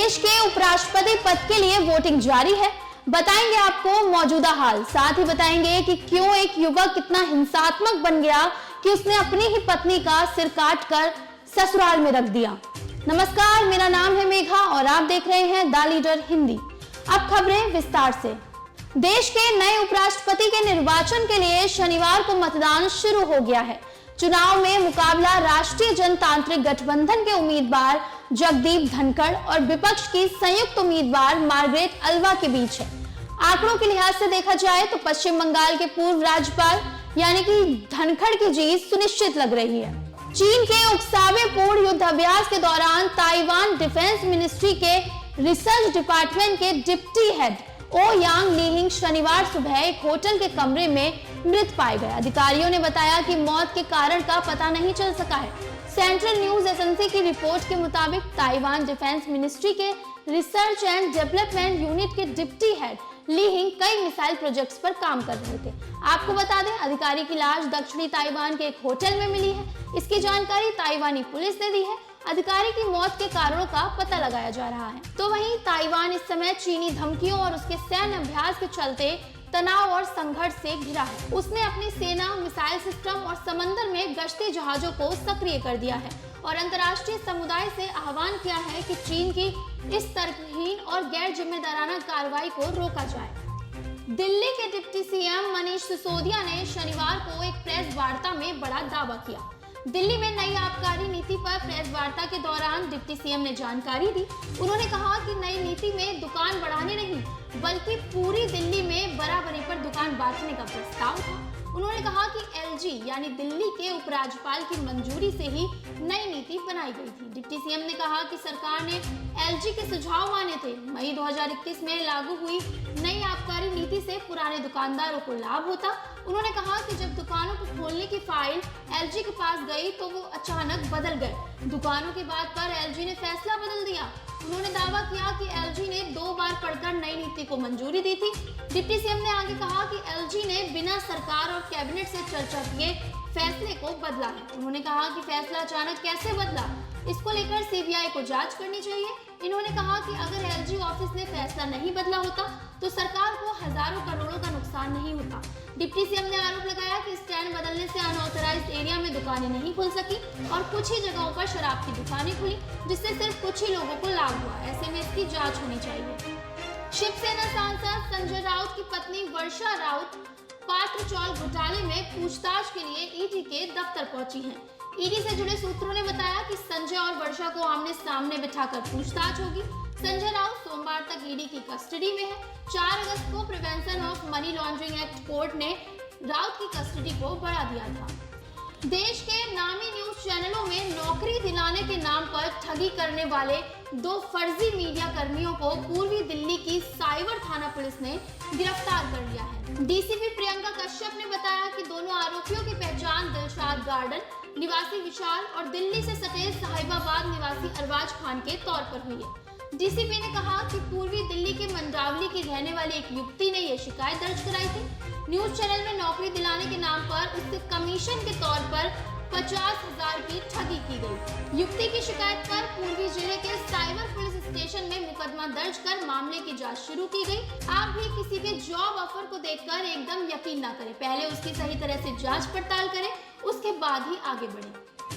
देश के उपराष्ट्रपति पद के लिए वोटिंग जारी है। बताएंगे आपको मौजूदा हाल, साथ ही बताएंगे कि क्यों एक युवक इतना हिंसात्मक बन गया कि उसने अपनी ही पत्नी का सिर काट कर ससुराल में रख दिया। नमस्कार, मेरा नाम है मेघा और आप देख रहे हैं द लीडर हिंदी। अब खबरें विस्तार से। देश के नए उपराष्ट्रपति के निर्वाचन के लिए शनिवार को मतदान शुरू हो गया है। चुनाव में मुकाबला राष्ट्रीय जनतांत्रिक गठबंधन के उम्मीदवार जगदीप धनखड़ और विपक्ष की संयुक्त उम्मीदवार मार्गरेट अल्वा के बीच है। आंकड़ों के लिहाज से देखा जाए तो पश्चिम बंगाल के पूर्व राज्यपाल यानी कि धनखड़ की जीत सुनिश्चित लग रही है। चीन के उकसावेपूर्ण युद्ध अभ्यास के दौरान ताइवान डिफेंस मिनिस्ट्री के रिसर्च डिपार्टमेंट के डिप्टी हेड ओ यांग लीहिंग शनिवार सुबह एक होटल के कमरे में मृत पाए गए। अधिकारियों ने बताया कि मौत के कारण का पता नहीं चल सका है। सेंट्रल न्यूज एजेंसी की रिपोर्ट के मुताबिक ताइवान डिफेंस मिनिस्ट्री के रिसर्च एंड डेवलपमेंट यूनिट के डिप्टी हेड लीहिंग कई मिसाइल प्रोजेक्ट्स पर काम कर रहे थे। आपको बता दें, अधिकारी की लाश दक्षिणी ताइवान के एक होटल में मिली है। इसकी जानकारी ताइवानी पुलिस ने दी है। अधिकारी की मौत के कारणों का पता लगाया जा रहा है। तो वहीं ताइवान इस समय चीनी धमकियों और उसके सैन्य अभ्यास के चलते तनाव और संघर्ष से घिरा है। उसने अपनी सेना, मिसाइल सिस्टम और समंदर में गश्ती जहाजों को सक्रिय कर दिया है और अंतर्राष्ट्रीय समुदाय से आह्वान किया है कि चीन की इस तर्कहीन और गैर जिम्मेदाराना कार्रवाई को रोका जाए। दिल्ली के डिप्टी सीएम मनीष सिसोदिया ने शनिवार को एक प्रेस वार्ता में बड़ा दावा किया। दिल्ली में नई आबकारी नीति पर प्रेस वार्ता के दौरान डिप्टी सीएम ने जानकारी दी। उन्होंने कहा कि नई नीति में दुकान बढ़ाने नहीं बल्कि पूरी दिल्ली में बराबरी पर दुकान बांटने का प्रस्ताव था। उन्होंने कहा कि एलजी यानी दिल्ली के उपराज्यपाल की मंजूरी से ही नई नीति बनाई गई थी। डिप्टी सीएम ने कहा कि सरकार ने एलजी के सुझाव माने थे। मई 2021 में लागू हुई नई आबकारी नीति से पुराने दुकानदारों को लाभ होता। उन्होंने कहा कि जब दुकानों को खोलने की फाइल एलजी के पास गई तो वो अचानक बदल गए। दुकानों की बात पर एलजी ने फैसला बदल दिया। उन्होंने दावा किया कि एलजी ने 2 बार पढ़कर नई नीति को मंजूरी दी थी। डिप्टी सीएम ने आगे कहा कि एलजी ने बिना सरकार और कैबिनेट से चर्चा किए फैसले को बदला है। उन्होंने कहा कि फैसला अचानक कैसे बदला, इसको लेकर सीबीआई को जांच करनी चाहिए। इन्होंने कहा कि अगर एलजी ऑफिस ने फैसला नहीं बदला होता तो सरकार को हजारों करोड़ों का नुकसान नहीं होता। डिप्टी सीएम ने आरोप लगाया कि स्टैंड बदलने से अनऑथराइज्ड एरिया में दुकानें नहीं खुल सकी और कुछ ही जगहों पर शराब की दुकानें खुली, जिससे सिर्फ कुछ ही लोगों को लाभ हुआ। ऐसे में इसकी जांच होनी चाहिए। शिवसेना सांसद संजय राउत की पत्नी वर्षा राउत पात्रचौल घोटाले में पूछताछ के लिए ईडी के दफ्तर पहुंची हैं। ईडी से जुड़े सूत्रों ने बताया कि संजय और वर्षा को आमने सामने बिठाकर पूछताछ होगी। संजय राउत सोमवार तक ईडी की कस्टडी में है। 4 अगस्त को prevention of money laundering act court ने राउत की कस्टडी को बढ़ा दिया था। देश के नामी न्यूज चैनलों में नौकरी दिलाने के नाम पर ठगी करने वाले 2 फर्जी मीडिया कर्मियों को पूर्वी दिल्ली की साइबर थाना पुलिस ने गिरफ्तार कर लिया है। डीसीपी प्रियंका कश्यप ने बताया कि दोनों आरोपियों की पहचान दिलशाद गार्डन निवासी विशाल और दिल्ली से सटे साहिबाबाद निवासी अरबाज खान के तौर पर हुई है। डीसीपी ने कहा कि पूर्वी दिल्ली के मंडावली की रहने वाली एक युवती ने यह शिकायत दर्ज कराई थी। न्यूज चैनल में नौकरी दिलाने के नाम पर उससे कमीशन के तौर पर 50,000 की ठगी की गई। युवती की शिकायत पर पूर्वी जिले के साइबर पुलिस स्टेशन में मुकदमा दर्ज कर मामले की जांच शुरू की गई। आप भी किसी के जॉब ऑफर को देखकर एकदम यकीन न करें, पहले उसकी सही तरह से जांच पड़ताल करें, उसके बाद ही आगे बढ़ें।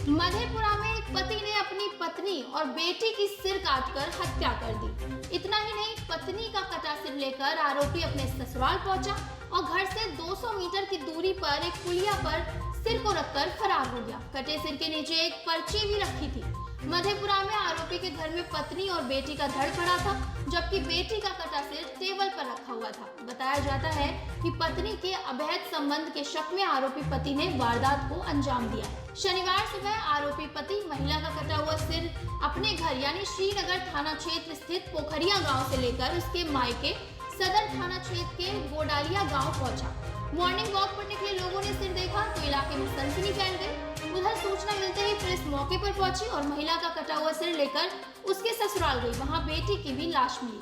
मधेपुरा में एक पति ने अपनी पत्नी और बेटी की सिर काटकर हत्या कर दी। इतना ही नहीं, पत्नी का कटा सिर लेकर आरोपी अपने ससुराल पहुंचा और घर से 200 मीटर की दूरी पर एक पुलिया पर सिर को रखकर फरार हो गया। कटे सिर के नीचे एक पर्ची भी रखी थी। मधेपुरा में आरोपी के घर में पत्नी और बेटी का धड़ पड़ा था, जबकि बेटी का कटा सिर टेबल पर रखा हुआ था। बताया जाता है कि पत्नी के अवैध संबंध के शक में आरोपी पति ने वारदात को अंजाम दिया है। शनिवार सुबह आरोपी पति महिला का कटा हुआ सिर अपने घर यानी श्रीनगर थाना क्षेत्र स्थित पोखरिया गांव से लेकर उसके मायके सदर थाना क्षेत्र के गोडालिया गांव पहुंचा। मॉर्निंग वॉक पर निकले लोगों ने सिर देखा तो इलाके में सनसनी फैल गई। उधर सूचना मिलते ही पुलिस मौके पर पहुंची और महिला का कटा हुआ सिर लेकर उसके ससुराल गई। वहां बेटी की भी लाश मिली।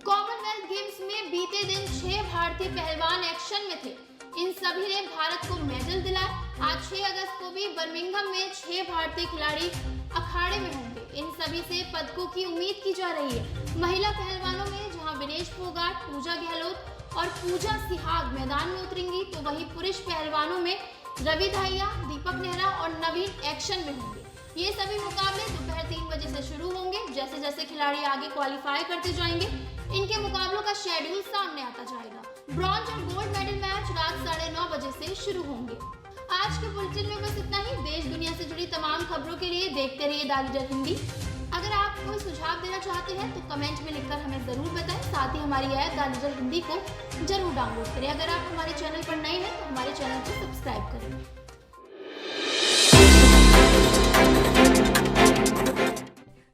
कॉमनवेल्थ गेम्स में बीते दिन 6 भारतीय पहलवान एक्शन में थे। इन सभी ने भारत को मेडल दिलाया। आज 6 अगस्त को भी बर्मिंघम में 6 भारतीय खिलाड़ी अखाड़े में होंगे। इन सभी से पदकों की उम्मीद की जा रही है। महिला पहलवानों में जहां विनेश फोगाट, पूजा गहलोत और पूजा सिहाग मैदान में उतरेंगी, तो वहीं पुरुष पहलवानों में रवि धाहिया, दीपक नेहरा और नवीन एक्शन में होंगे। ये सभी मुकाबले दोपहर 3 बजे से शुरू होंगे। जैसे जैसे खिलाड़ी आगे क्वालिफाई करते जाएंगे, इनके मुकाबलों का शेड्यूल सामने आता जाएगा। ब्रॉन्ज और गोल्ड मेडल मैच रात 9:30 बजे से शुरू होंगे। आज के बुलेटिन में बस इतना ही। देश दुनिया से जुड़ी तमाम खबरों के लिए देखते रहिए द लीडर हिंदी। अगर आप कोई सुझाव देना चाहते हैं तो कमेंट में लिखकर हमें जरूर बताएं। साथ ही हमारी ऐप द लीडर हिंदी को जरूर डाउनलोड करें। अगर आप हमारे चैनल पर नए हैं तो हमारे चैनल को सब्सक्राइब करें।